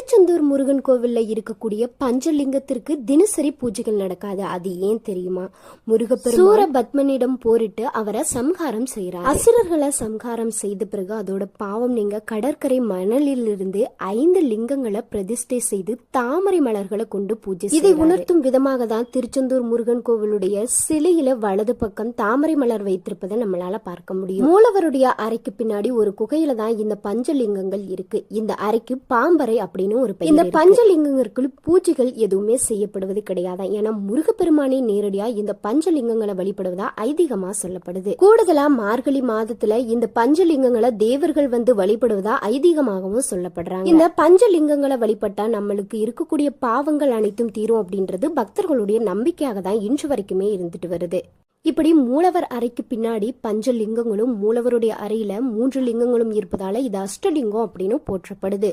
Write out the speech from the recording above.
திருச்செந்தூர் முருகன் கோவில்ல இருக்கக்கூடிய பஞ்சலிங்கத்திற்கு தினசரி பூஜைகள் நடக்காது. அது ஏன் தெரியுமா? முருகப்பெருமான் சூரபத்மனிடம் போரிட்டு அவரை சம்ஹாரம் செய்யறார். அசுரர்களை சம்ஹாரம் செய்த பிறகு அதோட பாவம் நீங்க கடற்கரை மணலிலிருந்து 5 லிங்கங்களை பிரதிஷ்டை செய்து தாமரை மலர்களை கொண்டு பூஜை. இதை உணர்த்தும் விதமாக தான் திருச்செந்தூர் முருகன் கோவிலுடைய சிலையில வலது பக்கம் தாமரை மலர் வைத்திருப்பதை நம்மளால பார்க்க முடியும். மூலவருடைய அறைக்கு பின்னாடி ஒரு குகையில தான் இந்த பஞ்சலிங்கங்கள் இருக்கு. இந்த அறைக்கு பாம்பறை அப்படின்னு ஒரு பெயர். இந்த பஞ்சலிங்கங்களுக்கு பூஜைகள் எதுவுமே செய்யப்படுவது கிடையாது. ஏன்னா முருகப்பெருமானே நேரடியா இந்த பஞ்சலிங்கங்களை வழிபடுவதா ஐதீகமா சொல்லப்படுது. கூடுதலா மார்கழி மாதத்துல இந்த பஞ்சலிங்கங்களை தேவர்கள் வந்து வழிபடுவதா ஐதீகமாகவும் சொல்லப்படுறாங்க. இந்த பஞ்சலிங்கங்களை வழிபட்டா நம்மளுக்கு இருக்கக்கூடிய பாவங்கள் அனைத்தும் தீரும் அப்படின்றது பக்தர்களுடைய நம்பிக்கையாக தான் இன்று வரைக்குமே இருந்துட்டு வருது. இப்படி மூலவர் அறைக்கு பின்னாடி பஞ்சலிங்கங்களும் மூலவருடைய அறையில 3 லிங்கங்களும் இருப்பதால இது அஷ்டலிங்கம் அப்படின்னு போற்றப்படுது.